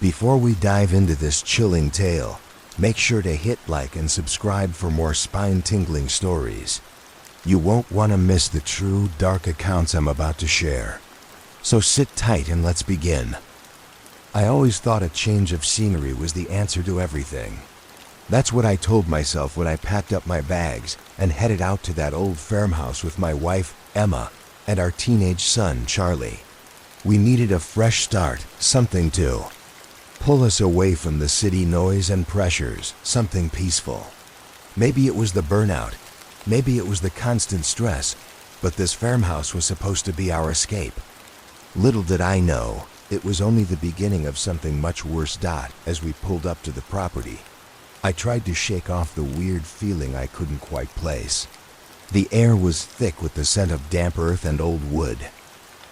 Before we dive into this chilling tale, make sure to hit like and subscribe for more spine-tingling stories. You won't want to miss the true, dark accounts I'm about to share. So sit tight and let's begin. I always thought a change of scenery was the answer to everything. That's what I told myself when I packed up my bags and headed out to that old farmhouse with my wife, Emma, and our teenage son, Charlie. We needed a fresh start, something to pull us away from the city noise and pressures, something peaceful. Maybe it was the burnout, maybe it was the constant stress, but this farmhouse was supposed to be our escape. Little did I know, it was only the beginning of something much worse. As we pulled up to the property, I tried to shake off the weird feeling I couldn't quite place. The air was thick with the scent of damp earth and old wood.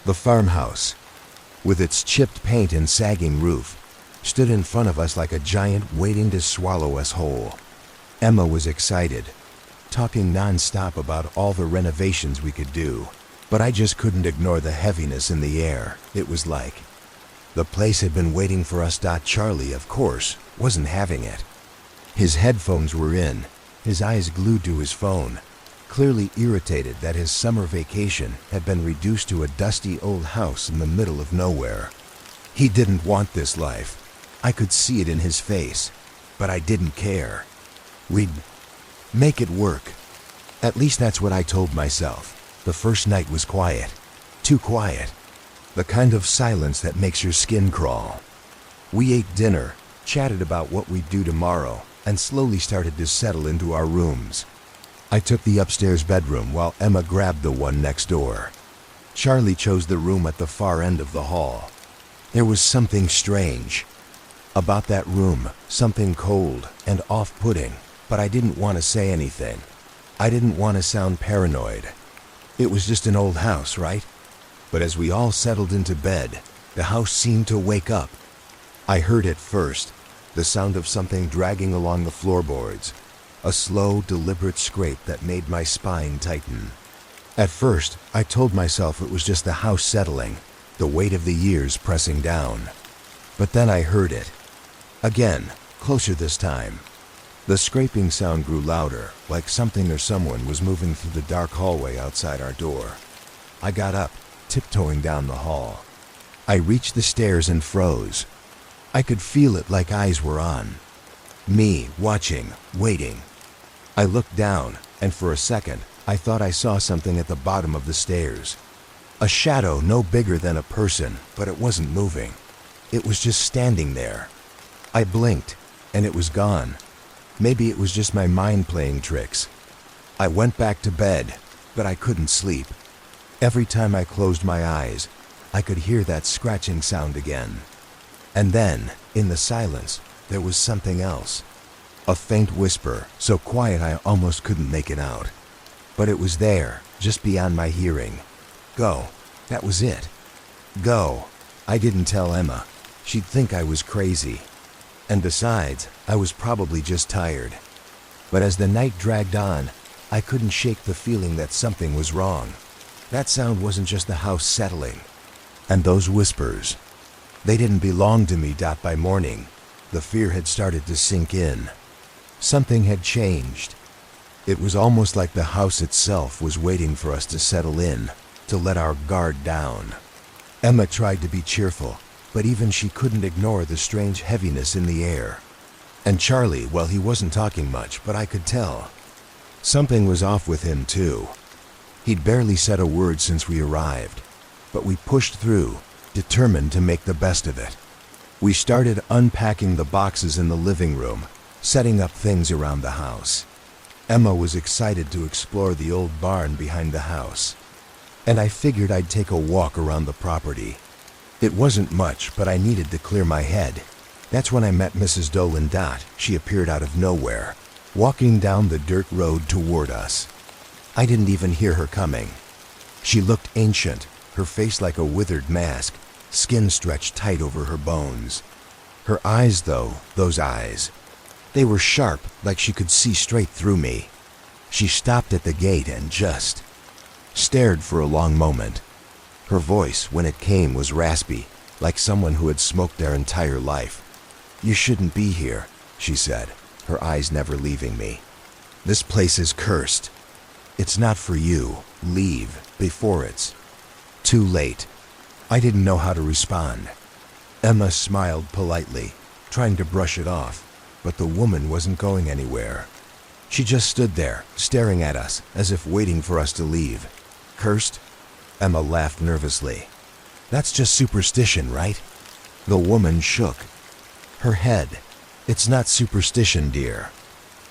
The farmhouse, with its chipped paint and sagging roof, stood in front of us like a giant waiting to swallow us whole. Emma was excited, talking non-stop about all the renovations we could do, but I just couldn't ignore the heaviness in the air. It was like the place had been waiting for us. Charlie, of course, wasn't having it. His headphones were in, his eyes glued to his phone, clearly irritated that his summer vacation had been reduced to a dusty old house in the middle of nowhere. He didn't want this life. I could see it in his face, but I didn't care. We'd make it work. At least that's what I told myself. The first night was quiet. Too quiet. The kind of silence that makes your skin crawl. We ate dinner, chatted about what we'd do tomorrow, and slowly started to settle into our rooms. I took the upstairs bedroom while Emma grabbed the one next door. Charlie chose the room at the far end of the hall. There was something strange about that room, something cold and off-putting, but I didn't want to say anything. I didn't want to sound paranoid. It was just an old house, right? But as we all settled into bed, the house seemed to wake up. I heard it first, the sound of something dragging along the floorboards, a slow, deliberate scrape that made my spine tighten. At first, I told myself it was just the house settling, the weight of the years pressing down. But then I heard it. Again, closer this time. The scraping sound grew louder, like something or someone was moving through the dark hallway outside our door. I got up, tiptoeing down the hall. I reached the stairs and froze. I could feel it like eyes were on me, watching, waiting. I looked down, and for a second, I thought I saw something at the bottom of the stairs. A shadow no bigger than a person, but it wasn't moving. It was just standing there. I blinked, and it was gone. Maybe it was just my mind playing tricks. I went back to bed, but I couldn't sleep. Every time I closed my eyes, I could hear that scratching sound again. And then, in the silence, there was something else. A faint whisper, so quiet I almost couldn't make it out. But it was there, just beyond my hearing. Go. That was it. Go. I didn't tell Emma. She'd think I was crazy. And besides, I was probably just tired. But as the night dragged on, I couldn't shake the feeling that something was wrong. That sound wasn't just the house settling. And those whispers, they didn't belong to me. By morning, the fear had started to sink in. Something had changed. It was almost like the house itself was waiting for us to settle in, to let our guard down. Emma tried to be cheerful, but even she couldn't ignore the strange heaviness in the air. And Charlie, well, he wasn't talking much, but I could tell. Something was off with him too. He'd barely said a word since we arrived, but we pushed through, determined to make the best of it. We started unpacking the boxes in the living room, setting up things around the house. Emma was excited to explore the old barn behind the house, and I figured I'd take a walk around the property. It wasn't much, but I needed to clear my head. That's when I met Mrs. Dolan. She appeared out of nowhere, walking down the dirt road toward us. I didn't even hear her coming. She looked ancient, her face like a withered mask, skin stretched tight over her bones. Her eyes, though, those eyes, they were sharp, like she could see straight through me. She stopped at the gate and just stared for a long moment. Her voice, when it came, was raspy, like someone who had smoked their entire life. "You shouldn't be here," she said, her eyes never leaving me. "This place is cursed. It's not for you. Leave before it's too late." I didn't know how to respond. Emma smiled politely, trying to brush it off, but the woman wasn't going anywhere. She just stood there, staring at us, as if waiting for us to leave. "Cursed?" Emma laughed nervously. "That's just superstition, right?" The woman shook her head. "It's not superstition, dear.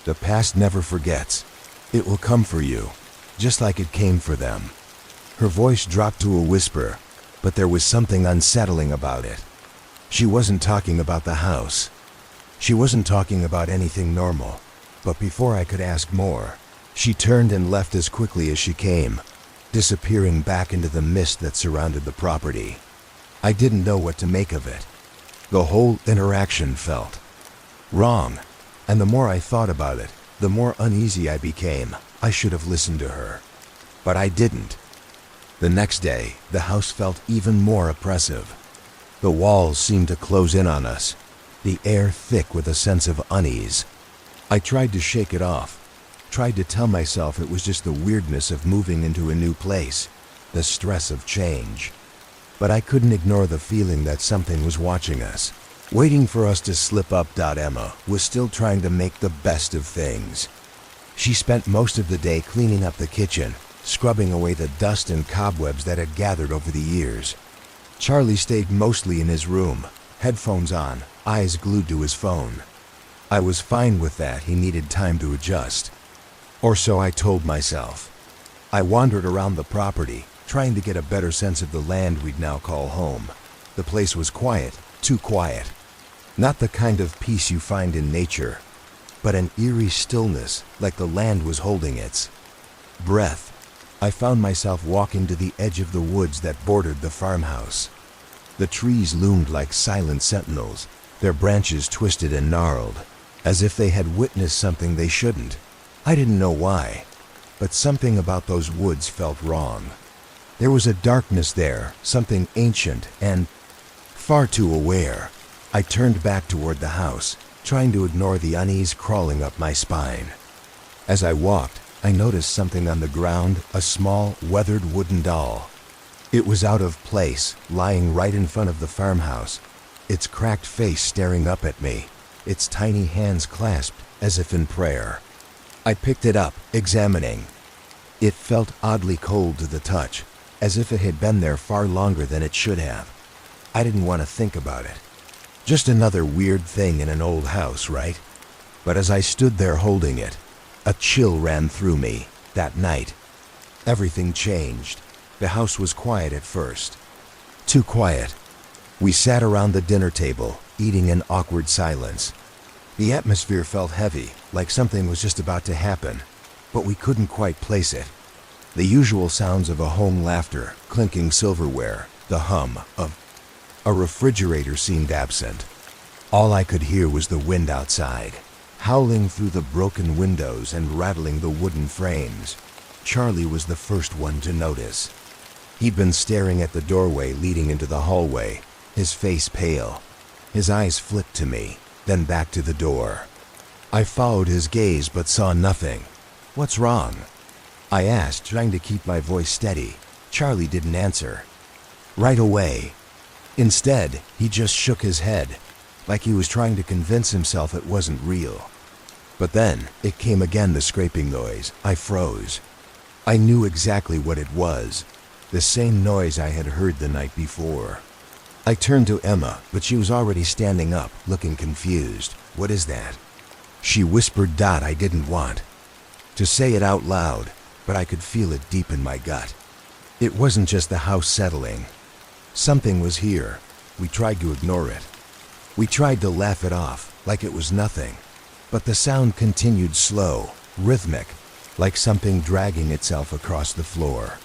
The past never forgets. It will come for you, just like it came for them." Her voice dropped to a whisper, but there was something unsettling about it. She wasn't talking about the house. She wasn't talking about anything normal. But before I could ask more, she turned and left as quickly as she came, disappearing back into the mist that surrounded the property. I didn't know what to make of it. The whole interaction felt wrong, and the more I thought about it, the more uneasy I became. I should have listened to her, but I didn't. The next day, the house felt even more oppressive. The walls seemed to close in on us, the air thick with a sense of unease. I tried to shake it off, tried to tell myself it was just the weirdness of moving into a new place, the stress of change. But I couldn't ignore the feeling that something was watching us, waiting for us to slip up. Emma was still trying to make the best of things. She spent most of the day cleaning up the kitchen, scrubbing away the dust and cobwebs that had gathered over the years. Charlie stayed mostly in his room, headphones on, eyes glued to his phone. I was fine with that. He needed time to adjust. Or so I told myself. I wandered around the property, trying to get a better sense of the land we'd now call home. The place was quiet, too quiet. Not the kind of peace you find in nature, but an eerie stillness, like the land was holding its breath. I found myself walking to the edge of the woods that bordered the farmhouse. The trees loomed like silent sentinels, their branches twisted and gnarled, as if they had witnessed something they shouldn't. I didn't know why, but something about those woods felt wrong. There was a darkness there, something ancient and far too aware. I turned back toward the house, trying to ignore the unease crawling up my spine. As I walked, I noticed something on the ground, a small, weathered wooden doll. It was out of place, lying right in front of the farmhouse, its cracked face staring up at me, its tiny hands clasped as if in prayer. I picked it up, examining. It felt oddly cold to the touch, as if it had been there far longer than it should have. I didn't want to think about it. Just another weird thing in an old house, right? But as I stood there holding it, a chill ran through me. That night, everything changed. The house was quiet at first. Too quiet. We sat around the dinner table, eating in awkward silence. The atmosphere felt heavy, like something was just about to happen, but we couldn't quite place it. The usual sounds of a home laughter, clinking silverware, the hum of a refrigerator seemed absent. All I could hear was the wind outside, howling through the broken windows and rattling the wooden frames. Charlie was the first one to notice. He'd been staring at the doorway leading into the hallway, his face pale. His eyes flicked to me, then back to the door. I followed his gaze but saw nothing. "What's wrong?" I asked, trying to keep my voice steady. Charlie didn't answer right away. Instead, he just shook his head, like he was trying to convince himself it wasn't real. But then, it came again, the scraping noise. I froze. I knew exactly what it was, the same noise I had heard the night before. I turned to Emma, but she was already standing up, looking confused. "What is that?" She whispered. I didn't want to say it out loud, but I could feel it deep in my gut. It wasn't just the house settling. Something was here. We tried to ignore it. We tried to laugh it off, like it was nothing. But the sound continued, slow, rhythmic, like something dragging itself across the floor.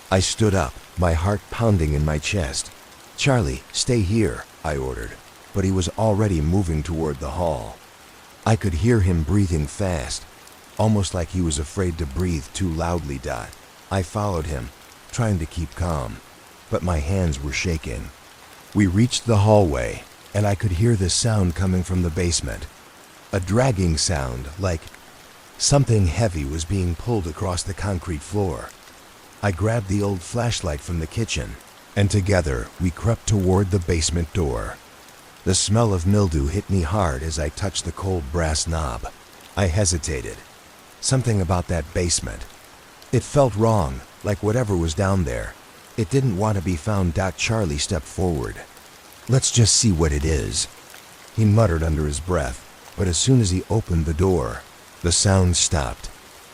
I stood up, my heart pounding in my chest. "Charlie, stay here," I ordered, but he was already moving toward the hall. I could hear him breathing fast, almost like he was afraid to breathe too loudly. I followed him, trying to keep calm, but my hands were shaking. We reached the hallway, and I could hear the sound coming from the basement. A dragging sound, like something heavy was being pulled across the concrete floor. I grabbed the old flashlight from the kitchen, and together we crept toward the basement door. The smell of mildew hit me hard as I touched the cold brass knob. I hesitated. Something about that basement. It felt wrong, like whatever was down there. It didn't want to be found. Charlie stepped forward. "Let's just see what it is," he muttered under his breath, but as soon as he opened the door, the sound stopped.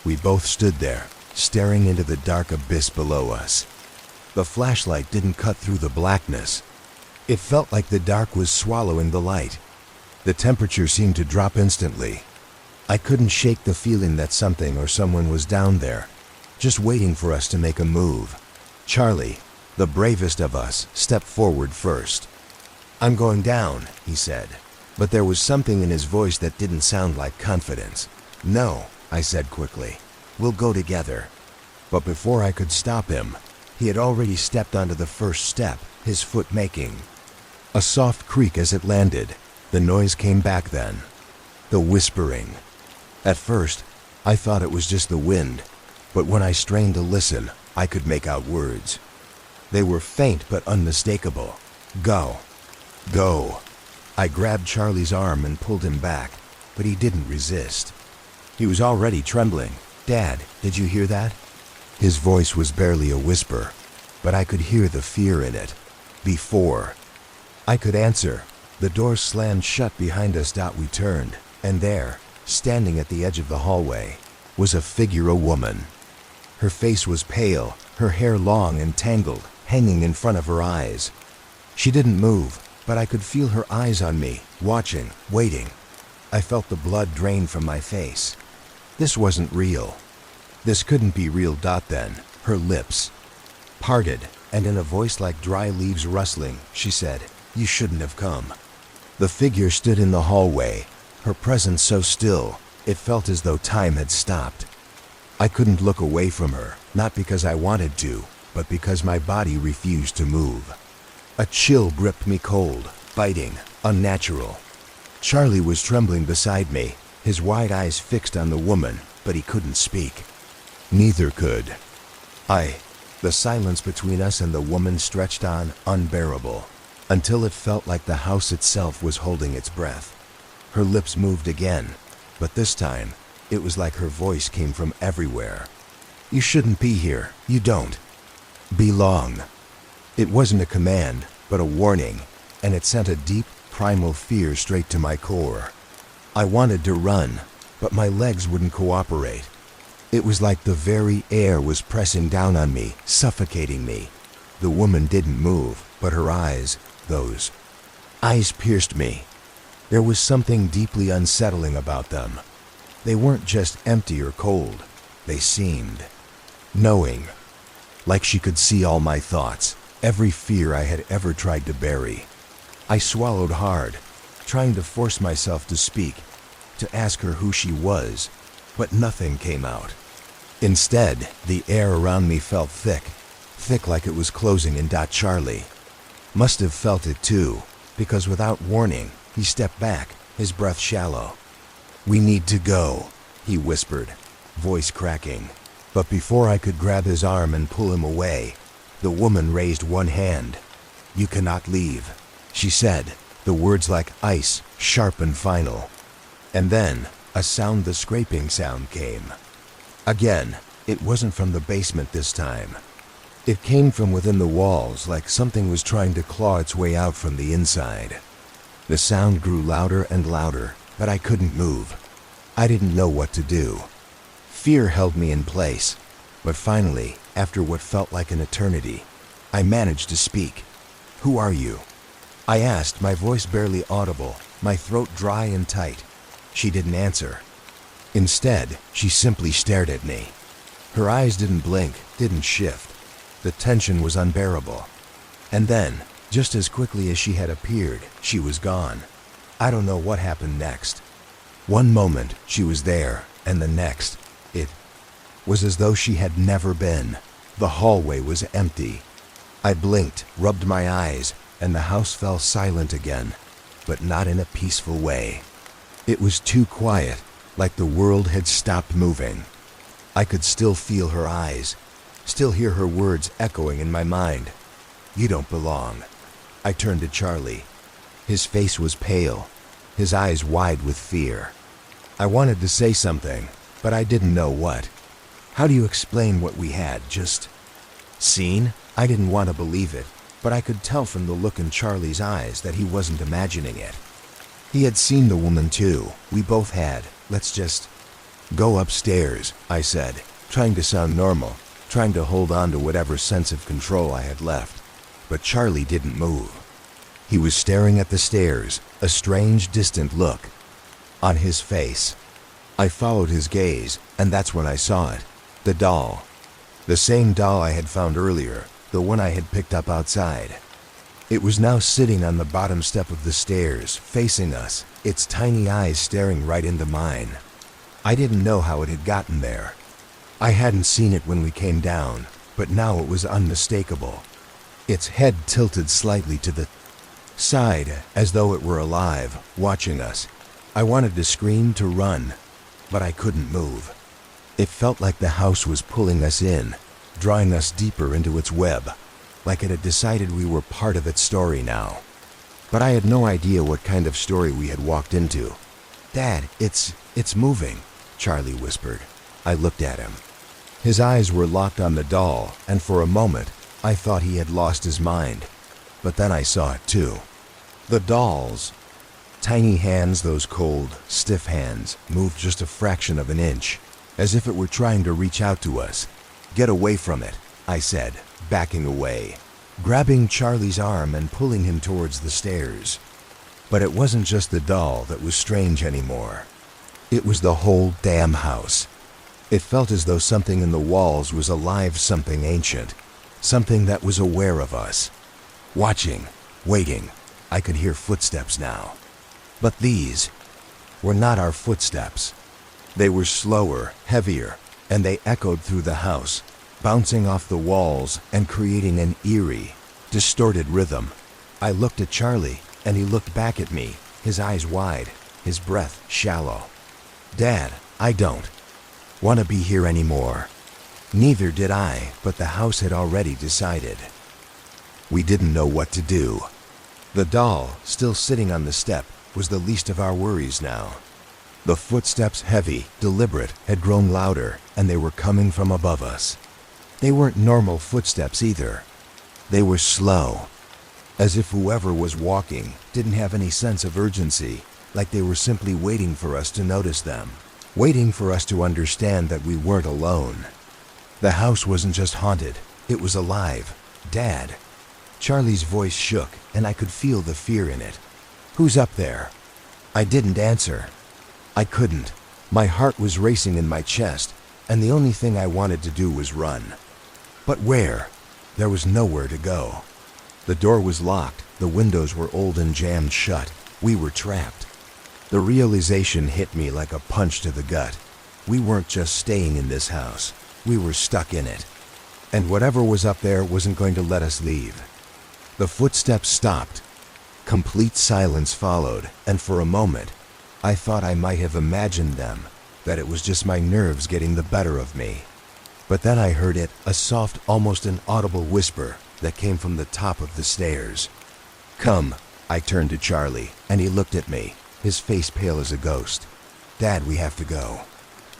We both stood there, staring into the dark abyss below us. The flashlight didn't cut through the blackness. It felt like the dark was swallowing the light. The temperature seemed to drop instantly. I couldn't shake the feeling that something or someone was down there, just waiting for us to make a move. Charlie, the bravest of us, stepped forward first. "I'm going down," he said, but there was something in his voice that didn't sound like confidence. "No," I said quickly. "We'll go together." But before I could stop him, he had already stepped onto the first step, his foot making a soft creak as it landed. The noise came back then. The whispering. At first, I thought it was just the wind, but when I strained to listen, I could make out words. They were faint but unmistakable. "Go. Go." I grabbed Charlie's arm and pulled him back, but he didn't resist. He was already trembling. "Dad, did you hear that?" His voice was barely a whisper, but I could hear the fear in it. Before I could answer, the door slammed shut behind us. We turned, and there, standing at the edge of the hallway, was a figure, a woman. Her face was pale, her hair long and tangled, hanging in front of her eyes. She didn't move, but I could feel her eyes on me, watching, waiting. I felt the blood drain from my face. This wasn't real. This couldn't be real. Then, her lips parted, and in a voice like dry leaves rustling, she said, "You shouldn't have come." The figure stood in the hallway, her presence so still, it felt as though time had stopped. I couldn't look away from her, not because I wanted to, but because my body refused to move. A chill gripped me, cold, biting, unnatural. Charlie was trembling beside me, his wide eyes fixed on the woman, but he couldn't speak. Neither could I. The silence between us and the woman stretched on, unbearable, until it felt like the house itself was holding its breath. Her lips moved again, but this time, it was like her voice came from everywhere. "You shouldn't be here. You don't belong." It wasn't a command, but a warning, and it sent a deep, primal fear straight to my core. I wanted to run, but my legs wouldn't cooperate. It was like the very air was pressing down on me, suffocating me. The woman didn't move, but her eyes, those eyes pierced me. There was something deeply unsettling about them. They weren't just empty or cold. They seemed knowing, like she could see all my thoughts, every fear I had ever tried to bury. I swallowed hard, trying to force myself to speak, to ask her who she was, but nothing came out. Instead, the air around me felt thick like it was closing in. Charlie must have felt it too, because without warning, he stepped back, his breath shallow. "We need to go," he whispered, voice cracking. But before I could grab his arm and pull him away, the woman raised one hand. "You cannot leave," she said, the words like ice, sharp and final. And then, a sound, the scraping sound came. Again, it wasn't from the basement this time. It came from within the walls, like something was trying to claw its way out from the inside. The sound grew louder and louder, but I couldn't move. I didn't know what to do. Fear held me in place, but finally, after what felt like an eternity, I managed to speak. "Who are you?" I asked, my voice barely audible, my throat dry and tight. She didn't answer. Instead, she simply stared at me. Her eyes didn't blink, didn't shift. The tension was unbearable. And then, just as quickly as she had appeared, she was gone. I don't know what happened next. One moment, she was there, and the next, it was as though she had never been. The hallway was empty. I blinked, rubbed my eyes, and the house fell silent again, but not in a peaceful way. It was too quiet, like the world had stopped moving. I could still feel her eyes, still hear her words echoing in my mind. "You don't belong." I turned to Charlie. His face was pale, his eyes wide with fear. I wanted to say something, but I didn't know what. How do you explain what we had just seen? I didn't want to believe it, but I could tell from the look in Charlie's eyes that he wasn't imagining it. He had seen the woman too. We both had. "Let's just go upstairs," I said, trying to sound normal, trying to hold on to whatever sense of control I had left. But Charlie didn't move. He was staring at the stairs, a strange, distant look on his face. I followed his gaze, and that's when I saw it. The doll. The same doll I had found earlier, the one I had picked up outside. It was now sitting on the bottom step of the stairs, facing us, its tiny eyes staring right into mine. I didn't know how it had gotten there. I hadn't seen it when we came down, but now it was unmistakable. Its head tilted slightly to the side, as though it were alive, watching us. I wanted to scream, to run, but I couldn't move. It felt like the house was pulling us in, drawing us deeper into its web, like it had decided we were part of its story now. But I had no idea what kind of story we had walked into. "Dad, it's moving," Charlie whispered. I looked at him. His eyes were locked on the doll, and for a moment, I thought he had lost his mind. But then I saw it too. The doll's tiny hands, those cold, stiff hands, moved just a fraction of an inch, as if it were trying to reach out to us. "Get away from it," I said, backing away, grabbing Charlie's arm and pulling him towards the stairs. But it wasn't just the doll that was strange anymore. It was the whole damn house. It felt as though something in the walls was alive, something ancient, something that was aware of us. Watching, waiting. I could hear footsteps now. But these were not our footsteps. They were slower, heavier, and they echoed through the house, bouncing off the walls and creating an eerie, distorted rhythm. I looked at Charlie, and he looked back at me, his eyes wide, his breath shallow. "Dad, I don't want to be here anymore." Neither did I, but the house had already decided. We didn't know what to do. The doll, still sitting on the step, was the least of our worries now. The footsteps, heavy, deliberate, had grown louder, and they were coming from above us. They weren't normal footsteps either. They were slow, as if whoever was walking didn't have any sense of urgency, like they were simply waiting for us to notice them, waiting for us to understand that we weren't alone. The house wasn't just haunted, it was alive. "Dad." Charlie's voice shook, and I could feel the fear in it. "Who's up there?" I didn't answer. I couldn't. My heart was racing in my chest, and the only thing I wanted to do was run. But where? There was nowhere to go. The door was locked, the windows were old and jammed shut. We were trapped. The realization hit me like a punch to the gut. We weren't just staying in this house. We were stuck in it. And whatever was up there wasn't going to let us leave. The footsteps stopped. Complete silence followed, and for a moment, I thought I might have imagined them, that it was just my nerves getting the better of me. But then I heard it, a soft, almost inaudible whisper that came from the top of the stairs. "Come." I turned to Charlie, and he looked at me, his face pale as a ghost. "Dad, we have to go.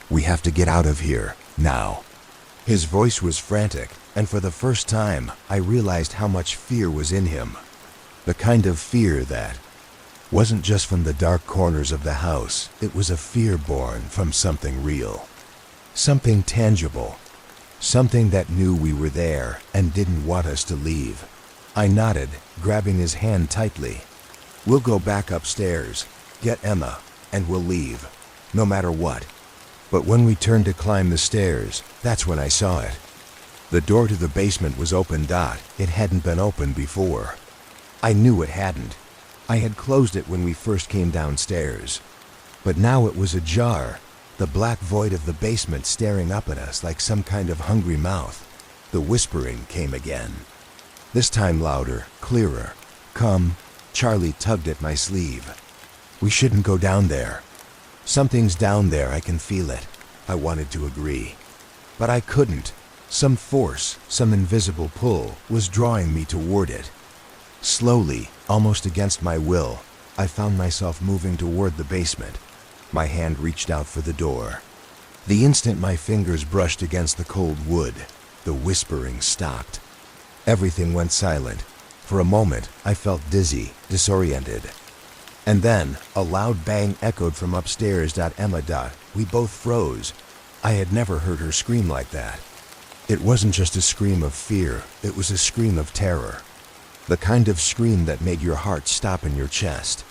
We have to get out of here, now." His voice was frantic, and for the first time, I realized how much fear was in him. The kind of fear that wasn't just from the dark corners of the house. It was a fear born from something real, something tangible, something that knew we were there and didn't want us to leave. I nodded, grabbing his hand tightly. "We'll go back upstairs, get Emma, and we'll leave, no matter what." But when we turned to climb the stairs, that's when I saw it. The door to the basement was open. It hadn't been opened before. I knew it hadn't. I had closed it when we first came downstairs. But now it was ajar, the black void of the basement staring up at us like some kind of hungry mouth. The whispering came again. This time louder, clearer. Come, Charlie tugged at my sleeve. We shouldn't go down there. Something's down there, I can feel it. I wanted to agree. But I couldn't. Some force, some invisible pull, was drawing me toward it. Slowly, almost against my will, I found myself moving toward the basement. My hand reached out for the door. The instant my fingers brushed against the cold wood, the whispering stopped. Everything went silent. For a moment, I felt dizzy, disoriented. And then, a loud bang echoed from upstairs. Emma. We both froze. I had never heard her scream like that. It wasn't just a scream of fear, it was a scream of terror. The kind of scream that made your heart stop in your chest.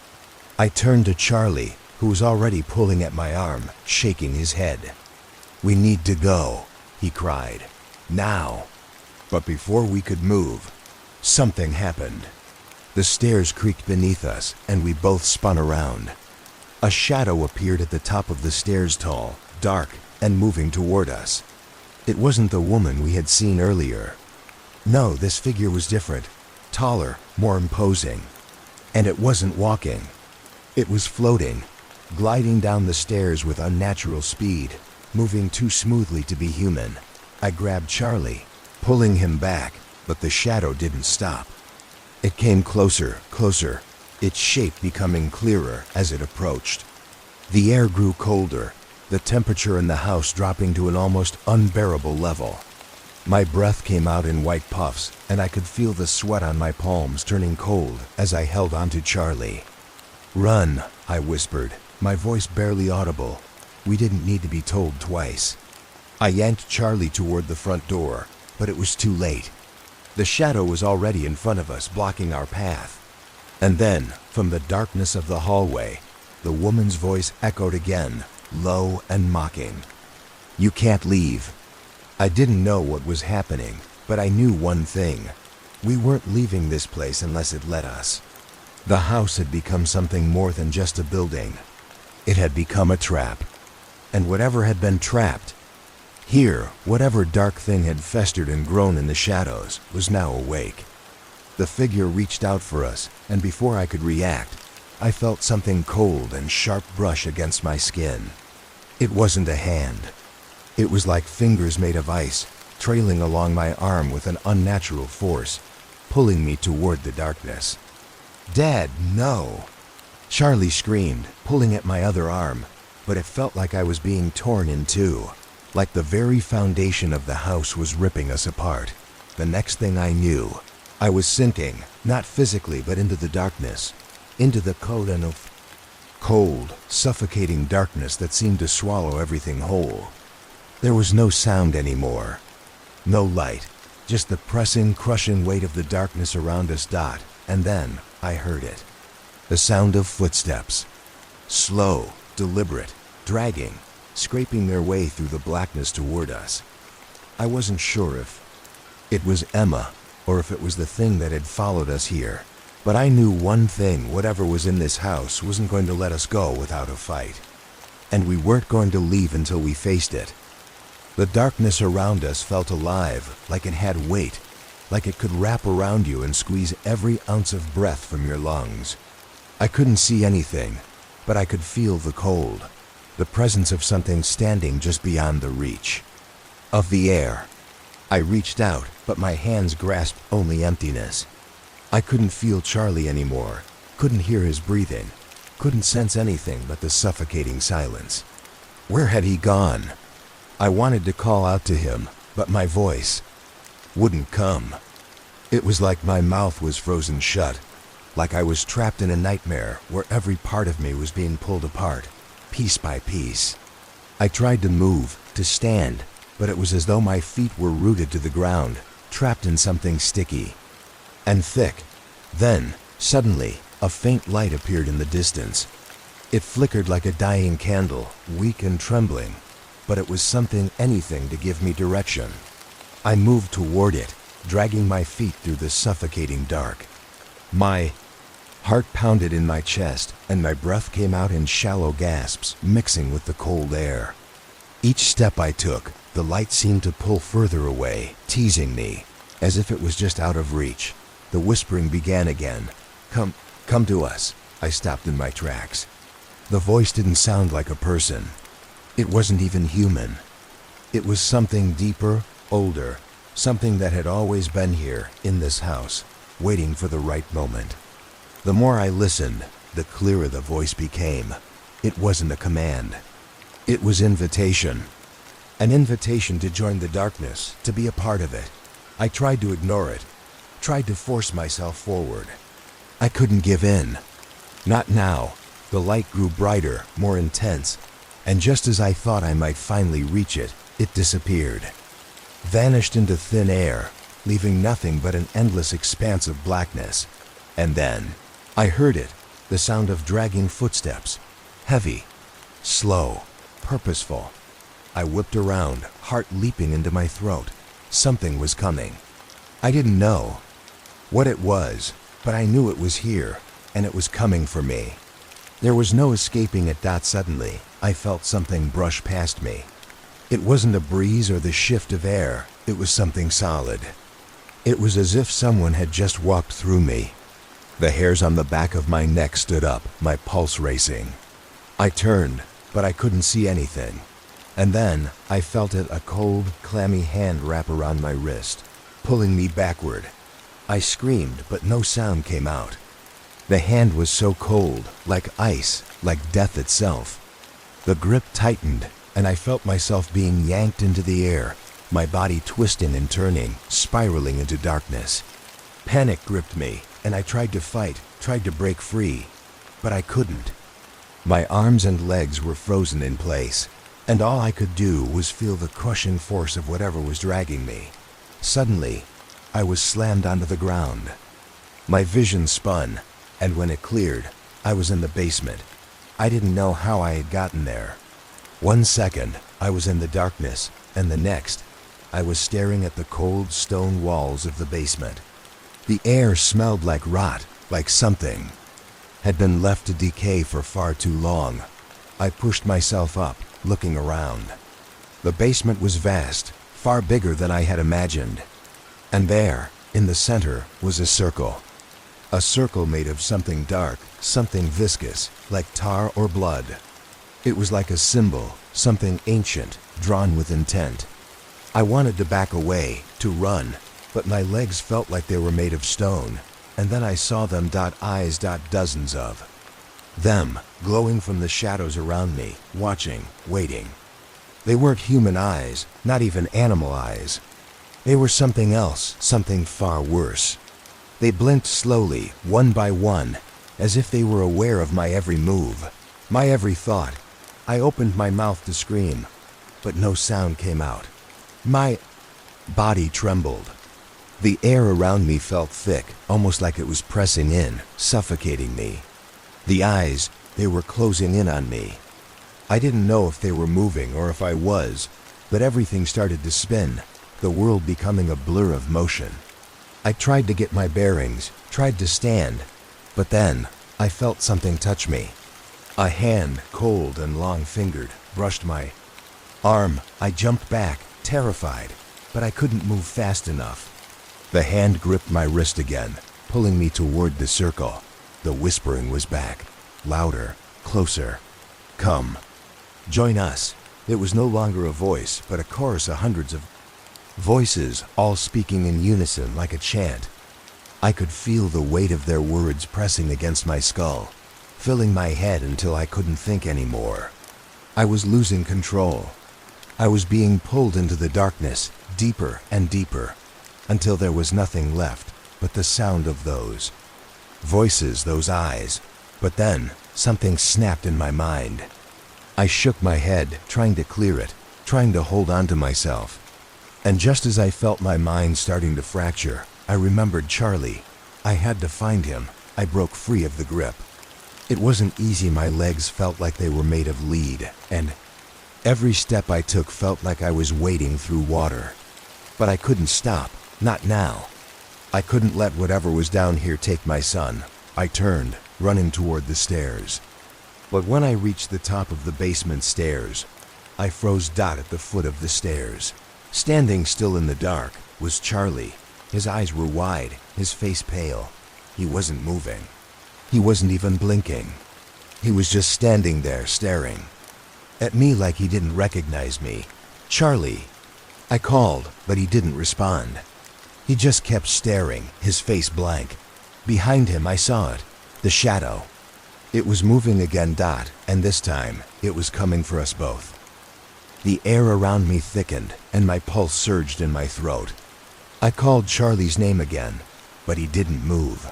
I turned to Charlie, who was already pulling at my arm, shaking his head. "We need to go," he cried. "Now." But before we could move, something happened. The stairs creaked beneath us, and we both spun around. A shadow appeared at the top of the stairs, tall, dark, and moving toward us. It wasn't the woman we had seen earlier. No, this figure was different, taller, more imposing. And it wasn't walking. It was floating, gliding down the stairs with unnatural speed, moving too smoothly to be human. I grabbed Charlie, pulling him back, but the shadow didn't stop. It came closer, closer, its shape becoming clearer as it approached. The air grew colder, the temperature in the house dropping to an almost unbearable level. My breath came out in white puffs, and I could feel the sweat on my palms turning cold as I held onto Charlie. "Run," I whispered, my voice barely audible. We didn't need to be told twice. I yanked Charlie toward the front door, but it was too late. The shadow was already in front of us, blocking our path. And then, from the darkness of the hallway, the woman's voice echoed again, low and mocking. "You can't leave." I didn't know what was happening, but I knew one thing. We weren't leaving this place unless it let us. The house had become something more than just a building. It had become a trap. And whatever had been trapped, here, whatever dark thing had festered and grown in the shadows, was now awake. The figure reached out for us, and before I could react, I felt something cold and sharp brush against my skin. It wasn't a hand. It was like fingers made of ice, trailing along my arm with an unnatural force, pulling me toward the darkness. "Dad, no!" Charlie screamed, pulling at my other arm, but it felt like I was being torn in two, like the very foundation of the house was ripping us apart. The next thing I knew, I was sinking, not physically but into the darkness, into the cold, suffocating darkness that seemed to swallow everything whole. There was no sound anymore, no light, just the pressing, crushing weight of the darkness around us. And then I heard it. The sound of footsteps. Slow, deliberate, dragging, scraping their way through the blackness toward us. I wasn't sure if it was Emma or if it was the thing that had followed us here. But I knew one thing: whatever was in this house wasn't going to let us go without a fight. And we weren't going to leave until we faced it. The darkness around us felt alive, like it had weight, like it could wrap around you and squeeze every ounce of breath from your lungs. I couldn't see anything, but I could feel the cold, the presence of something standing just beyond the reach of the air. I reached out, but my hands grasped only emptiness. I couldn't feel Charlie anymore, couldn't hear his breathing, couldn't sense anything but the suffocating silence. Where had he gone? I wanted to call out to him, but my voice wouldn't come. It was like my mouth was frozen shut, like I was trapped in a nightmare where every part of me was being pulled apart, piece by piece. I tried to move, to stand, but it was as though my feet were rooted to the ground, trapped in something sticky and thick. Then, suddenly, a faint light appeared in the distance. It flickered like a dying candle, weak and trembling, but it was something, anything to give me direction. I moved toward it, dragging my feet through the suffocating dark. My heart pounded in my chest, and my breath came out in shallow gasps, mixing with the cold air. Each step I took, the light seemed to pull further away, teasing me, as if it was just out of reach. The whispering began again, Come, come to us. I stopped in my tracks. The voice didn't sound like a person. It wasn't even human. It was something deeper, older, something that had always been here, in this house, waiting for the right moment. The more I listened, the clearer the voice became. It wasn't a command. It was invitation. An invitation to join the darkness, to be a part of it. I tried to ignore it, tried to force myself forward. I couldn't give in. Not now. The light grew brighter, more intense, and just as I thought I might finally reach it, it disappeared. Vanished into thin air, leaving nothing but an endless expanse of blackness. And then, I heard it, the sound of dragging footsteps. Heavy, slow, purposeful. I whipped around, heart leaping into my throat. Something was coming. I didn't know what it was, but I knew it was here, and it was coming for me. There was no escaping it. Suddenly, I felt something brush past me. It wasn't a breeze or the shift of air, it was something solid. It was as if someone had just walked through me. The hairs on the back of my neck stood up, my pulse racing. I turned, but I couldn't see anything. And then, I felt a cold, clammy hand wrap around my wrist, pulling me backward. I screamed, but no sound came out. The hand was so cold, like ice, like death itself. The grip tightened, and I felt myself being yanked into the air, my body twisting and turning, spiraling into darkness. Panic gripped me, and I tried to fight, tried to break free, but I couldn't. My arms and legs were frozen in place, and all I could do was feel the crushing force of whatever was dragging me. Suddenly, I was slammed onto the ground. My vision spun, and when it cleared, I was in the basement. I didn't know how I had gotten there. 1 second, I was in the darkness, and the next, I was staring at the cold stone walls of the basement. The air smelled like rot, like something had been left to decay for far too long. I pushed myself up, looking around. The basement was vast, far bigger than I had imagined. And there, in the center, was a circle. A circle made of something dark, something viscous, like tar or blood. It was like a symbol, something ancient, drawn with intent. I wanted to back away, to run, but my legs felt like they were made of stone, and then I saw them. Eyes. Dozens of them, glowing from the shadows around me, watching, waiting. They weren't human eyes, not even animal eyes. They were something else, something far worse. They blinked slowly, one by one, as if they were aware of my every move, my every thought. I opened my mouth to scream, but no sound came out. My body trembled. The air around me felt thick, almost like it was pressing in, suffocating me. The eyes, they were closing in on me. I didn't know if they were moving or if I was, but everything started to spin, the world becoming a blur of motion. I tried to get my bearings, tried to stand, but then I felt something touch me. A hand, cold and long-fingered, brushed my arm. I jumped back, terrified, but I couldn't move fast enough. The hand gripped my wrist again, pulling me toward the circle. The whispering was back, louder, closer. Come. Join us. It was no longer a voice, but a chorus of hundreds of voices, all speaking in unison like a chant. I could feel the weight of their words pressing against my skull, filling my head until I couldn't think anymore. I was losing control. I was being pulled into the darkness, deeper and deeper, until there was nothing left but the sound of those voices, those eyes. But then, something snapped in my mind. I shook my head, trying to clear it, trying to hold on to myself. And just as I felt my mind starting to fracture, I remembered Charlie. I had to find him. I broke free of the grip. It wasn't easy. My legs felt like they were made of lead, and every step I took felt like I was wading through water. But I couldn't stop, not now. I couldn't let whatever was down here take my son. I turned, running toward the stairs. But when I reached the top of the basement stairs, I froze. At the foot of the stairs, standing still in the dark, was Charlie. His eyes were wide, his face pale. He wasn't moving. He wasn't even blinking. He was just standing there staring at me like he didn't recognize me. "Charlie." I called, but he didn't respond. He just kept staring, his face blank. Behind him I saw it, the shadow. It was moving again, and this time, it was coming for us both. The air around me thickened, and my pulse surged in my throat. I called Charlie's name again, but he didn't move.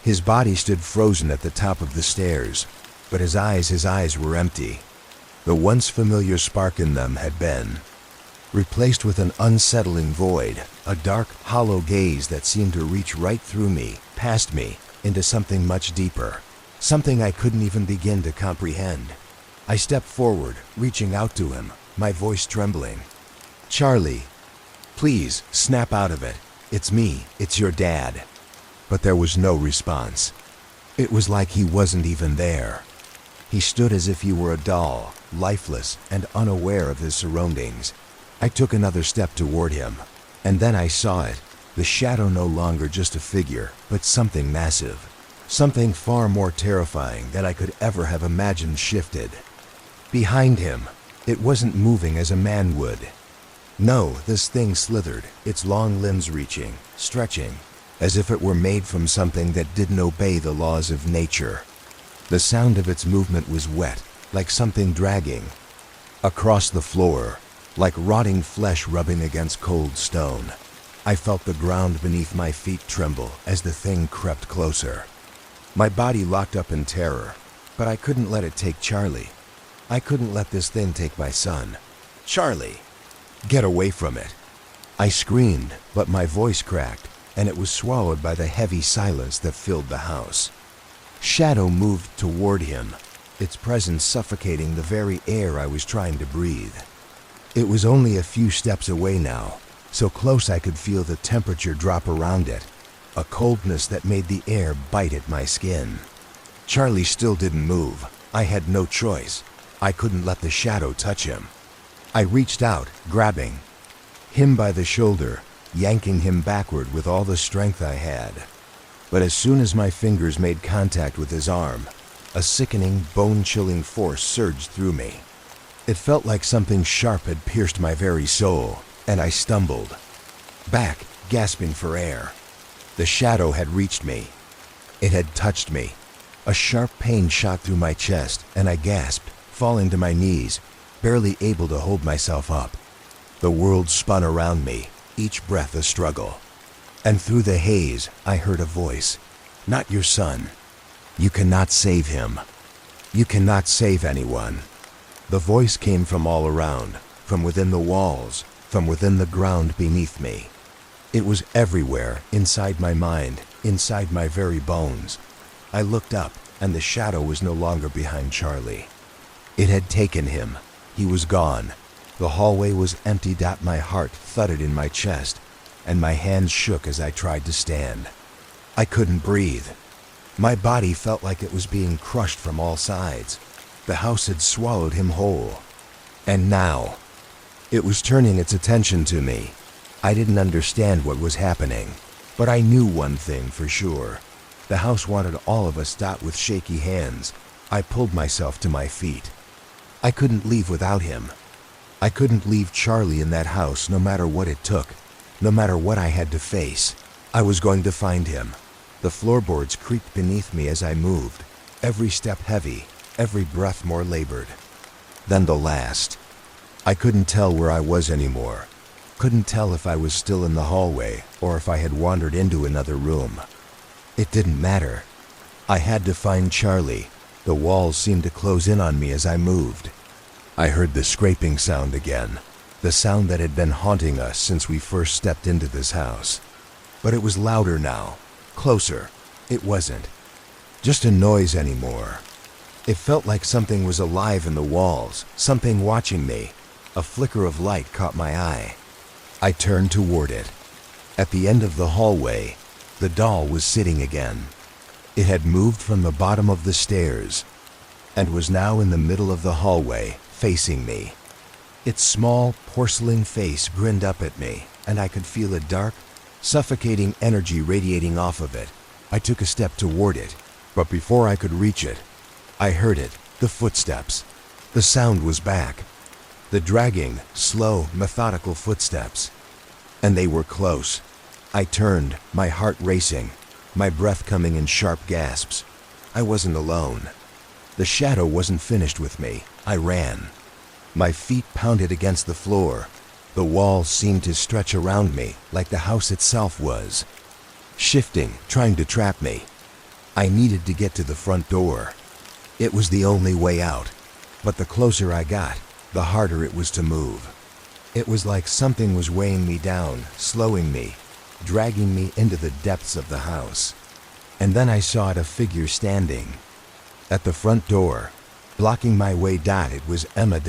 His body stood frozen at the top of the stairs, but his eyes were empty. The once familiar spark in them had been replaced with an unsettling void, a dark, hollow gaze that seemed to reach right through me, past me, into something much deeper, something I couldn't even begin to comprehend. I stepped forward, reaching out to him, my voice trembling. "Charlie, please, snap out of it. It's me, it's your dad." But there was no response. It was like he wasn't even there. He stood as if he were a doll, lifeless and unaware of his surroundings. I took another step toward him, and then I saw it, the shadow no longer just a figure, but something massive, something far more terrifying than I could ever have imagined shifted. Behind him, it wasn't moving as a man would. No, this thing slithered, its long limbs reaching, stretching, as if it were made from something that didn't obey the laws of nature. The sound of its movement was wet, like something dragging across the floor, like rotting flesh rubbing against cold stone. I felt the ground beneath my feet tremble as the thing crept closer. My body locked up in terror, but I couldn't let it take Charlie. I couldn't let this thing take my son. "Charlie, get away from it." I screamed, but my voice cracked, and it was swallowed by the heavy silence that filled the house. Shadow moved toward him, its presence suffocating the very air I was trying to breathe. It was only a few steps away now, so close I could feel the temperature drop around it, a coldness that made the air bite at my skin. Charlie still didn't move. I had no choice. I couldn't let the shadow touch him. I reached out, grabbing him by the shoulder, yanking him backward with all the strength I had. But as soon as my fingers made contact with his arm, a sickening, bone-chilling force surged through me. It felt like something sharp had pierced my very soul, and I stumbled back, gasping for air. The shadow had reached me. It had touched me. A sharp pain shot through my chest, and I gasped, falling to my knees, barely able to hold myself up. The world spun around me, each breath a struggle. And through the haze, I heard a voice. "Not your son. You cannot save him. You cannot save anyone." The voice came from all around, from within the walls, from within the ground beneath me. It was everywhere, inside my mind, inside my very bones. I looked up, and the shadow was no longer behind Charlie. It had taken him. He was gone. The hallway was emptied. My heart thudded in my chest, and my hands shook as I tried to stand. I couldn't breathe. My body felt like it was being crushed from all sides. The house had swallowed him whole. And now, it was turning its attention to me. I didn't understand what was happening, but I knew one thing for sure. The house wanted all of us. With shaky hands, I pulled myself to my feet. I couldn't leave without him. I couldn't leave Charlie in that house, no matter what it took, no matter what I had to face. I was going to find him. The floorboards creaked beneath me as I moved, every step heavy, every breath more labored than the last. I couldn't tell where I was anymore. Couldn't tell if I was still in the hallway or if I had wandered into another room. It didn't matter. I had to find Charlie. The walls seemed to close in on me as I moved. I heard the scraping sound again, the sound that had been haunting us since we first stepped into this house. But it was louder now, closer. It wasn't just a noise anymore. It felt like something was alive in the walls, something watching me. A flicker of light caught my eye. I turned toward it. At the end of the hallway, the doll was sitting again. It had moved from the bottom of the stairs and was now in the middle of the hallway, facing me. Its small, porcelain face grinned up at me, and I could feel a dark, suffocating energy radiating off of it. I took a step toward it, But before I could reach it, I heard it, the footsteps. The sound was back. The dragging, slow, methodical footsteps. And they were close. I turned, my heart racing, my breath coming in sharp gasps. I wasn't alone. The shadow wasn't finished with me. I ran. My feet pounded against the floor. The walls seemed to stretch around me like the house itself was, shifting, trying to trap me. I needed to get to the front door. It was the only way out. But the closer I got, the harder it was to move. It was like something was weighing me down, slowing me, dragging me into the depths of the house. And then I saw a figure standing at the front door, blocking my way. It was Emma.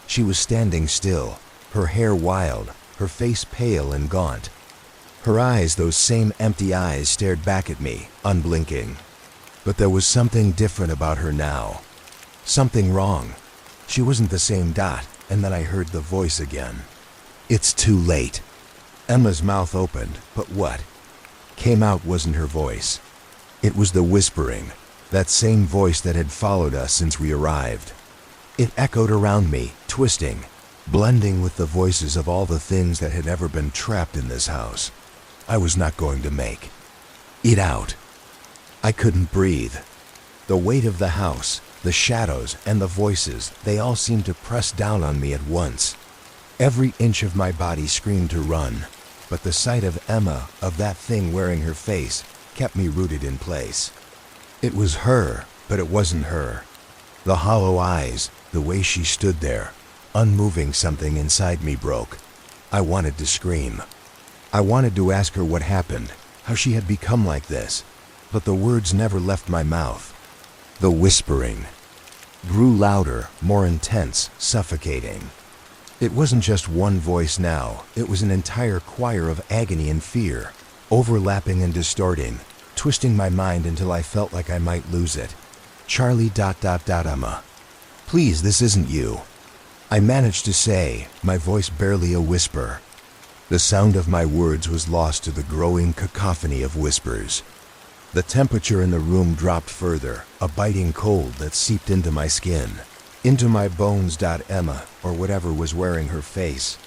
She was standing still, her hair wild, her face pale and gaunt. Her eyes, those same empty eyes, stared back at me, unblinking. But there was something different about her now. Something wrong. She wasn't the same Dot, and then I heard the voice again. "It's too late." Emma's mouth opened, but what came out wasn't her voice. It was the whispering, that same voice that had followed us since we arrived. It echoed around me, twisting, blending with the voices of all the things that had ever been trapped in this house. I was not going to make it out. I couldn't breathe. The weight of the house, the shadows, and the voices, they all seemed to press down on me at once. Every inch of my body screamed to run, but the sight of Emma, of that thing wearing her face, kept me rooted in place. It was her, but it wasn't her. The hollow eyes, the way she stood there, unmoving, something inside me broke. I wanted to scream. I wanted to ask her what happened, how she had become like this, but the words never left my mouth. The whispering grew louder, more intense, suffocating. It wasn't just one voice now, it was an entire choir of agony and fear, overlapping and distorting, twisting my mind until I felt like I might lose it. "Charlie ... Emma. Please, this isn't you." I managed to say, my voice barely a whisper. The sound of my words was lost to the growing cacophony of whispers. The temperature in the room dropped further, a biting cold that seeped into my skin, into my bones. Emma, or whatever was wearing her face,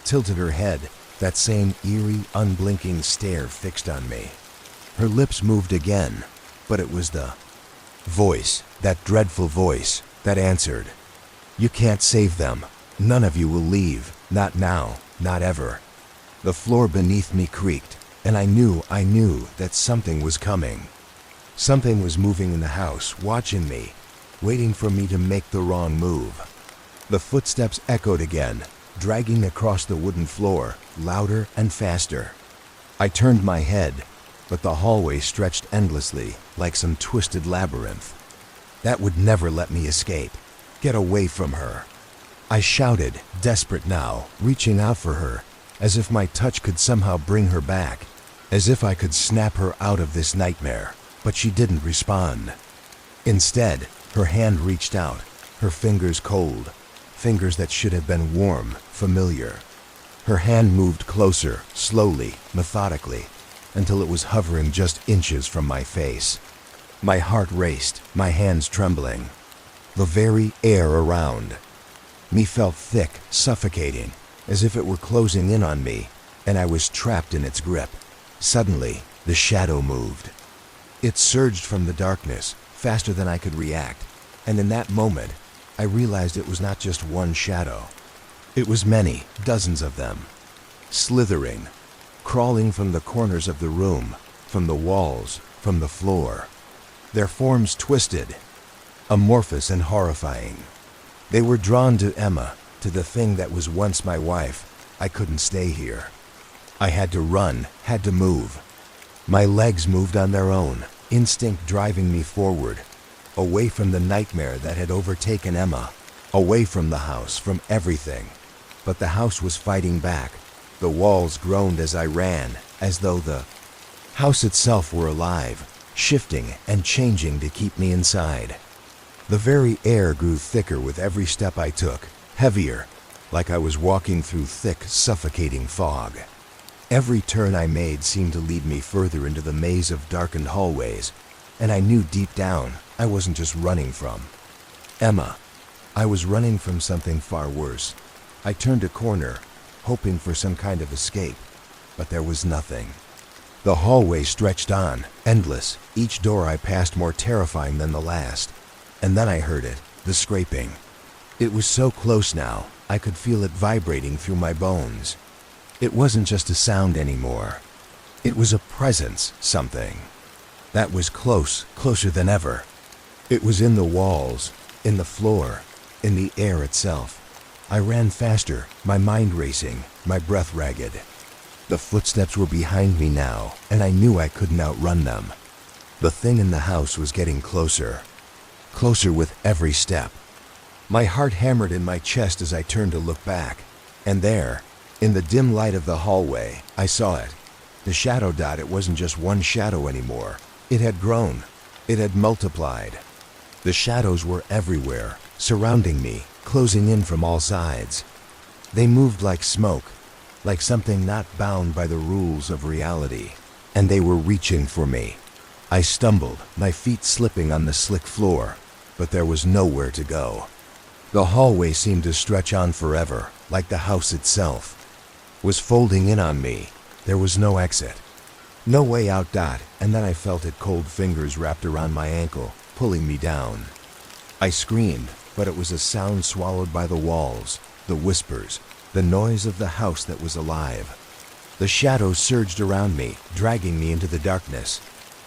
tilted her head, that same eerie, unblinking stare fixed on me. Her lips moved again, but it was the voice, that dreadful voice, that answered. "You can't save them. None of you will leave. Not now. Not ever." The floor beneath me creaked, and I knew that something was coming. Something was moving in the house, watching me, waiting for me to make the wrong move. The footsteps echoed again, dragging across the wooden floor, louder and faster. I turned my head, but the hallway stretched endlessly, like some twisted labyrinth. That would never let me escape. Get away from her. I shouted, desperate now, reaching out for her, as if my touch could somehow bring her back, as if I could snap her out of this nightmare, but she didn't respond. Instead, her hand reached out, her fingers cold, fingers that should have been warm, familiar. Her hand moved closer, slowly, methodically, until it was hovering just inches from my face. My heart raced, my hands trembling. The very air around me felt thick, suffocating, as if it were closing in on me, and I was trapped in its grip. Suddenly, the shadow moved. It surged from the darkness, faster than I could react, and in that moment, I realized it was not just one shadow. It was many, dozens of them, slithering, crawling from the corners of the room, from the walls, from the floor. Their forms twisted, amorphous and horrifying. They were drawn to Emma, to the thing that was once my wife. I couldn't stay here. I had to run, had to move. My legs moved on their own, instinct driving me forward, away from the nightmare that had overtaken Emma, away from the house, from everything. But the house was fighting back. The walls groaned as I ran, as though the house itself were alive, shifting and changing to keep me inside. The very air grew thicker with every step I took, heavier, like I was walking through thick, suffocating fog. Every turn I made seemed to lead me further into the maze of darkened hallways, and I knew deep down I wasn't just running from Emma. I was running from something far worse. I turned a corner, hoping for some kind of escape, but there was nothing. The hallway stretched on, endless, each door I passed more terrifying than the last. And then I heard it, the scraping. It was so close now, I could feel it vibrating through my bones. It wasn't just a sound anymore. It was a presence, something. That was closer than ever. It was in the walls, in the floor, in the air itself. I ran faster, my mind racing, my breath ragged. The footsteps were behind me now, and I knew I couldn't outrun them. The thing in the house was getting closer. Closer with every step. My heart hammered in my chest as I turned to look back. And there, in the dim light of the hallway, I saw it. The shadow dot, it wasn't just one shadow anymore. It had grown. It had multiplied. The shadows were everywhere, surrounding me, closing in from all sides. They moved like smoke, like something not bound by the rules of reality, and they were reaching for me. I stumbled, my feet slipping on the slick floor, but there was nowhere to go. The hallway seemed to stretch on forever, like the house itself was folding in on me. There was no exit, no way out. And then I felt it, cold fingers wrapped around my ankle, pulling me down. I screamed, but it was a sound swallowed by the walls, the whispers, the noise of the house that was alive. The shadows surged around me, dragging me into the darkness.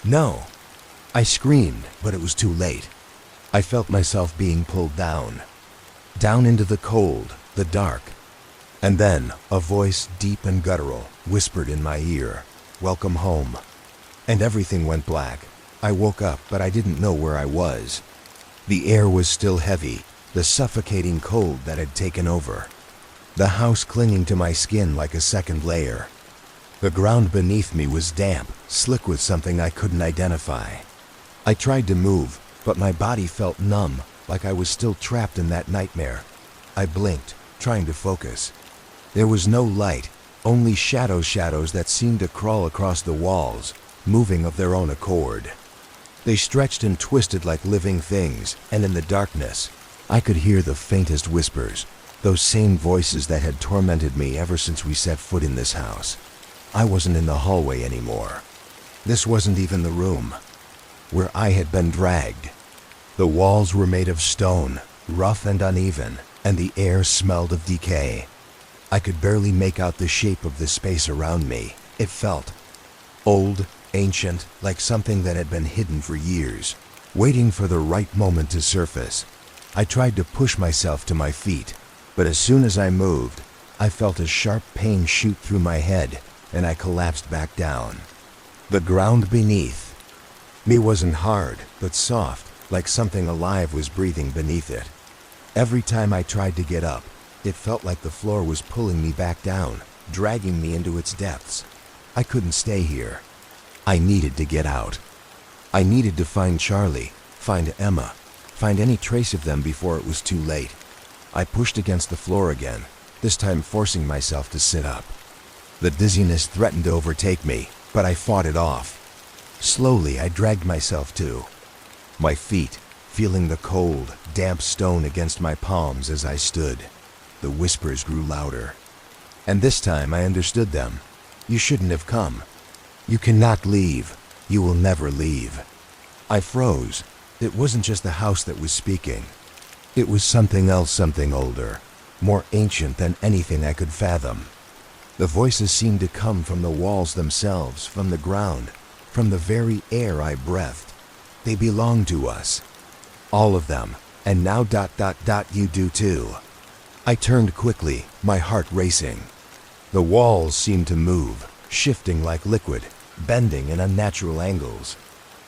No! I screamed, but it was too late. I felt myself being pulled down into the cold, the dark. And then, a voice deep and guttural whispered in my ear, "Welcome home." And everything went black. I woke up, but I didn't know where I was. The air was still heavy, the suffocating cold that had taken over. The house clinging to my skin like a second layer. The ground beneath me was damp, slick with something I couldn't identify. I tried to move, but my body felt numb, like I was still trapped in that nightmare. I blinked, trying to focus. There was no light, only shadows that seemed to crawl across the walls, moving of their own accord. They stretched and twisted like living things, and in the darkness, I could hear the faintest whispers, those same voices that had tormented me ever since we set foot in this house. I wasn't in the hallway anymore. This wasn't even the room where I had been dragged. The walls were made of stone, rough and uneven, and the air smelled of decay. I could barely make out the shape of the space around me. It felt old, ancient, like something that had been hidden for years, waiting for the right moment to surface. I tried to push myself to my feet, but as soon as I moved, I felt a sharp pain shoot through my head, and I collapsed back down. The ground beneath me wasn't hard, but soft, like something alive was breathing beneath it. Every time I tried to get up, it felt like the floor was pulling me back down, dragging me into its depths. I couldn't stay here. I needed to get out. I needed to find Charlie, find Emma, find any trace of them before it was too late. I pushed against the floor again, this time forcing myself to sit up. The dizziness threatened to overtake me, but I fought it off. Slowly, I dragged myself to my feet, feeling the cold, damp stone against my palms as I stood. The whispers grew louder. And this time I understood them. You shouldn't have come. You cannot leave. You will never leave. I froze. It wasn't just the house that was speaking. It was something else, something older, more ancient than anything I could fathom. The voices seemed to come from the walls themselves, from the ground, from the very air I breathed. They belonged to us. All of them. And now ... you do too. I turned quickly, my heart racing. The walls seemed to move, shifting like liquid, bending in unnatural angles.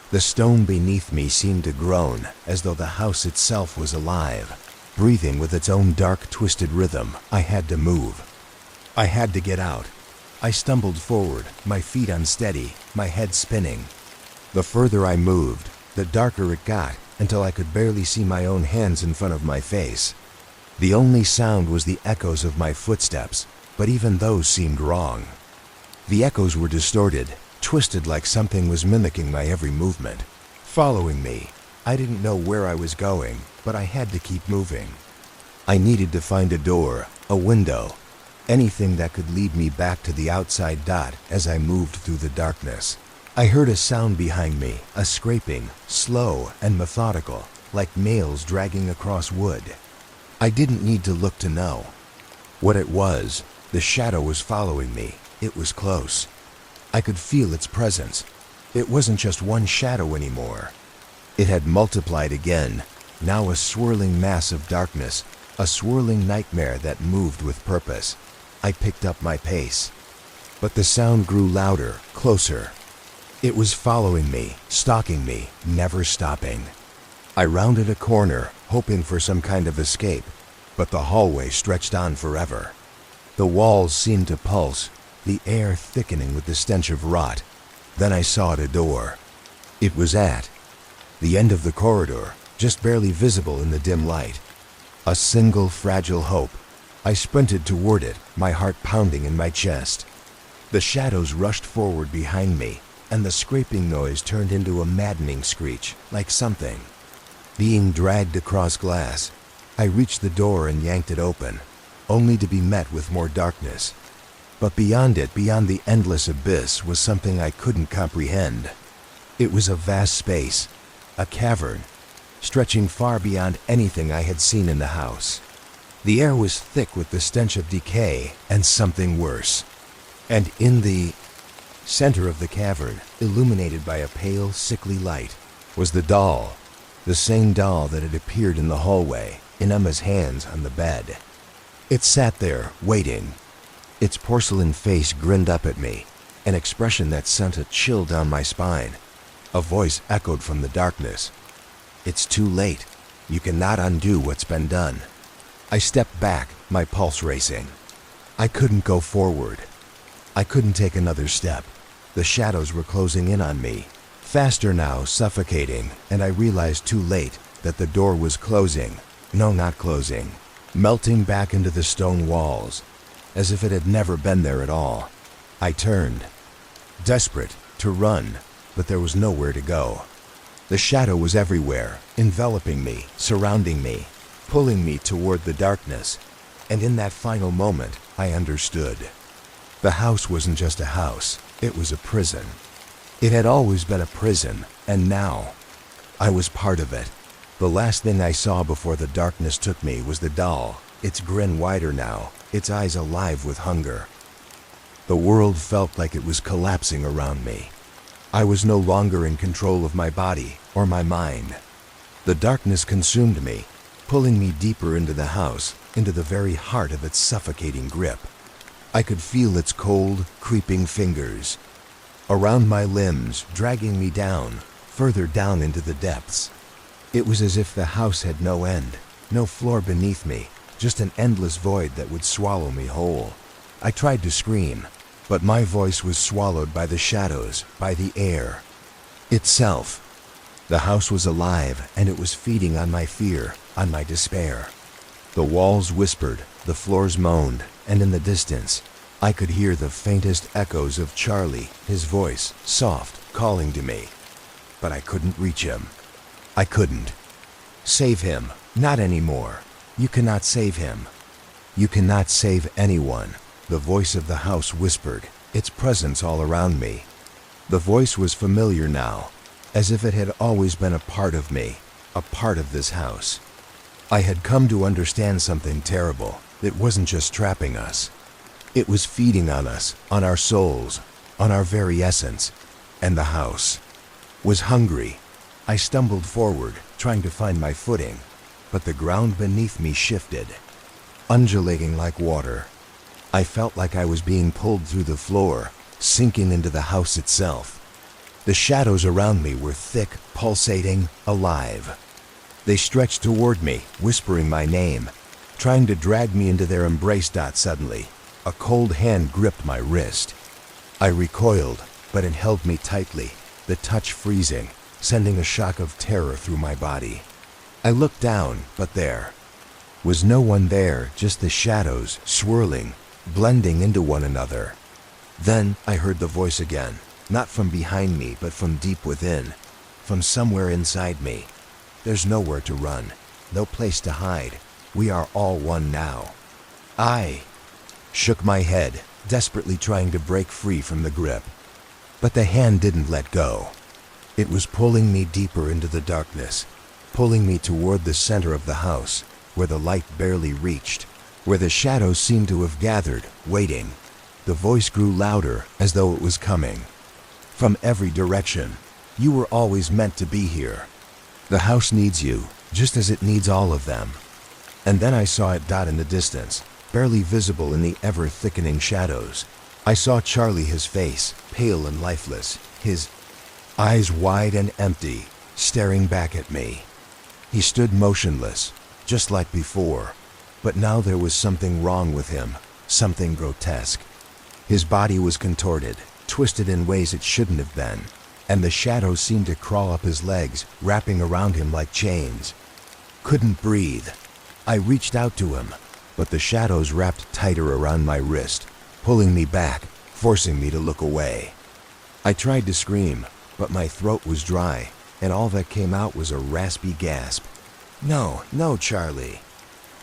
The stone beneath me seemed to groan, as though the house itself was alive, breathing with its own dark, twisted rhythm. I had to move. I had to get out. I stumbled forward, my feet unsteady, my head spinning. The further I moved, the darker it got, until I could barely see my own hands in front of my face. The only sound was the echoes of my footsteps, but even those seemed wrong. The echoes were distorted, twisted like something was mimicking my every movement. following me. I didn't know where I was going, but I had to keep moving. I needed to find a door, a window, anything that could lead me back to the outside. As I moved through the darkness, I heard a sound behind me, a scraping, slow and methodical, like nails dragging across wood. I didn't need to look to know what it was. The shadow was following me. It was close. I could feel its presence. It wasn't just one shadow anymore. It had multiplied again, now a swirling mass of darkness, a swirling nightmare that moved with purpose. I picked up my pace, but the sound grew louder, closer. It was following me, stalking me, never stopping. I rounded a corner, hoping for some kind of escape, but the hallway stretched on forever. The walls seemed to pulse, the air thickening with the stench of rot. Then I saw a door. It was at the end of the corridor, just barely visible in the dim light. A single fragile hope. I sprinted toward it, my heart pounding in my chest. The shadows rushed forward behind me, and the scraping noise turned into a maddening screech, like something being dragged across glass. I reached the door and yanked it open, only to be met with more darkness. But beyond it, beyond the endless abyss, was something I couldn't comprehend. It was a vast space, a cavern, stretching far beyond anything I had seen in the house. The air was thick with the stench of decay and something worse. And in the center of the cavern, illuminated by a pale, sickly light, was the doll, the same doll that had appeared in the hallway, in Emma's hands on the bed. It sat there, waiting. Its porcelain face grinned up at me, an expression that sent a chill down my spine. A voice echoed from the darkness. "It's too late. You cannot undo what's been done." I stepped back, my pulse racing. I couldn't go forward. I couldn't take another step. The shadows were closing in on me, faster now, suffocating, and I realized too late that the door was closing. No, not closing. Melting back into the stone walls, as if it had never been there at all. I turned, desperate to run, but there was nowhere to go. The shadow was everywhere, enveloping me, surrounding me, pulling me toward the darkness. And in that final moment, I understood. The house wasn't just a house, it was a prison. It had always been a prison, and now I was part of it. The last thing I saw before the darkness took me was the doll, its grin wider now, its eyes alive with hunger. The world felt like it was collapsing around me. I was no longer in control of my body or my mind. The darkness consumed me, pulling me deeper into the house, into the very heart of its suffocating grip. I could feel its cold, creeping fingers around my limbs, dragging me down, further down into the depths. It was as if the house had no end, no floor beneath me, just an endless void that would swallow me whole. I tried to scream, but my voice was swallowed by the shadows, by the air itself. The house was alive, and it was feeding on my fear, on my despair. The walls whispered, the floors moaned, and in the distance, I could hear the faintest echoes of Charlie, his voice, soft, calling to me. But I couldn't reach him. I couldn't save him, not anymore. You cannot save him. You cannot save anyone, the voice of the house whispered, its presence all around me. The voice was familiar now, as if it had always been a part of me, a part of this house. I had come to understand something terrible. It wasn't just trapping us. It was feeding on us, on our souls, on our very essence. And the house was hungry. I stumbled forward, trying to find my footing, but the ground beneath me shifted, undulating like water. I felt like I was being pulled through the floor, sinking into the house itself. The shadows around me were thick, pulsating, alive. They stretched toward me, whispering my name, trying to drag me into their embrace. Suddenly, a cold hand gripped my wrist. I recoiled, but it held me tightly, the touch freezing, sending a shock of terror through my body. I looked down, but there was no one there, just the shadows, swirling, blending into one another. Then I heard the voice again, not from behind me, but from deep within. from somewhere inside me. There's nowhere to run, no place to hide. We are all one now. I shook my head, desperately trying to break free from the grip. But the hand didn't let go. It was pulling me deeper into the darkness, pulling me toward the center of the house, where the light barely reached, where the shadows seemed to have gathered, waiting. The voice grew louder, as though it was coming from every direction. You were always meant to be here. The house needs you, just as it needs all of them. And then I saw it dot in the distance, barely visible in the ever-thickening shadows. I saw Charlie, his face, pale and lifeless, his eyes wide and empty, staring back at me. He stood motionless, just like before, but now there was something wrong with him, something grotesque. His body was contorted, twisted in ways it shouldn't have been, and the shadows seemed to crawl up his legs, wrapping around him like chains. Couldn't breathe. I reached out to him, but the shadows wrapped tighter around my wrist, pulling me back, forcing me to look away. I tried to scream, but my throat was dry, and all that came out was a raspy gasp. "No, no, Charlie."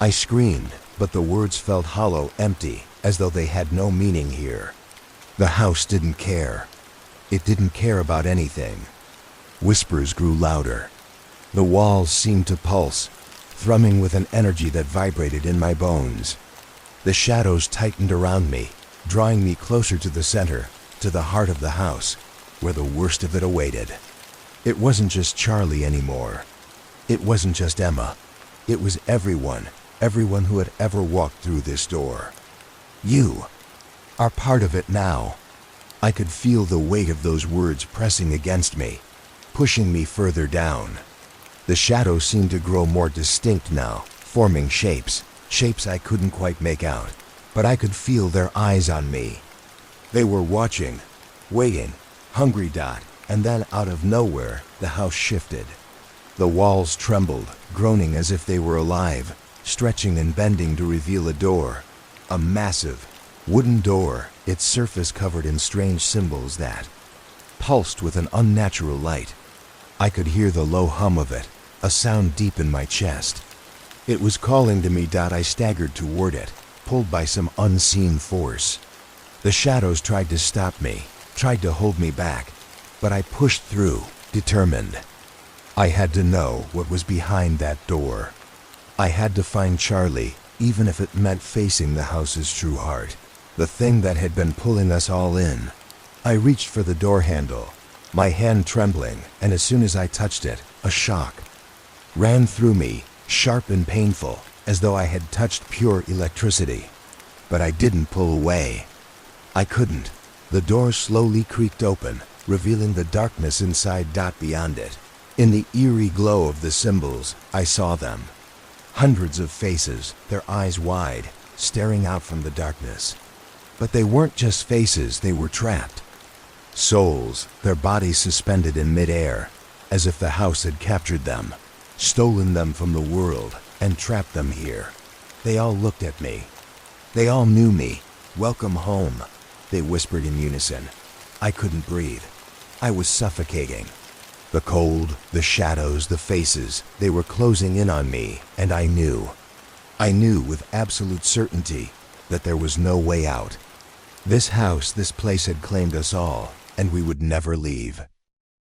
I screamed, but the words felt hollow, empty, as though they had no meaning here. The house didn't care. It didn't care about anything. Whispers grew louder. The walls seemed to pulse, thrumming with an energy that vibrated in my bones. The shadows tightened around me, drawing me closer to the center, to the heart of the house, where the worst of it awaited. It wasn't just Charlie anymore. It wasn't just Emma. It was everyone who had ever walked through this door. You are part of it now. I could feel the weight of those words pressing against me, pushing me further down. The shadows seemed to grow more distinct now, forming shapes I couldn't quite make out, but I could feel their eyes on me. They were watching, waiting, hungry. And then out of nowhere, the house shifted. The walls trembled, groaning as if they were alive, stretching and bending to reveal a door. A massive, wooden door, its surface covered in strange symbols that pulsed with an unnatural light. I could hear the low hum of it, a sound deep in my chest. It was calling to me. I staggered toward it, pulled by some unseen force. The shadows tried to stop me, tried to hold me back, but I pushed through, determined. I had to know what was behind that door. I had to find Charlie, even if it meant facing the house's true heart, the thing that had been pulling us all in. I reached for the door handle, my hand trembling, and as soon as I touched it, a shock ran through me, sharp and painful, as though I had touched pure electricity. But I didn't pull away. I couldn't. The door slowly creaked open, revealing the darkness inside. Beyond it, in the eerie glow of the symbols, I saw them. Hundreds of faces, their eyes wide, staring out from the darkness. But they weren't just faces, they were trapped. Souls, their bodies suspended in midair, as if the house had captured them, stolen them from the world, and trapped them here. They all looked at me. They all knew me. "Welcome home," they whispered in unison. I couldn't breathe. I was suffocating. The cold, the shadows, the faces, they were closing in on me, and I knew with absolute certainty that there was no way out. This house, this place had claimed us all, and we would never leave.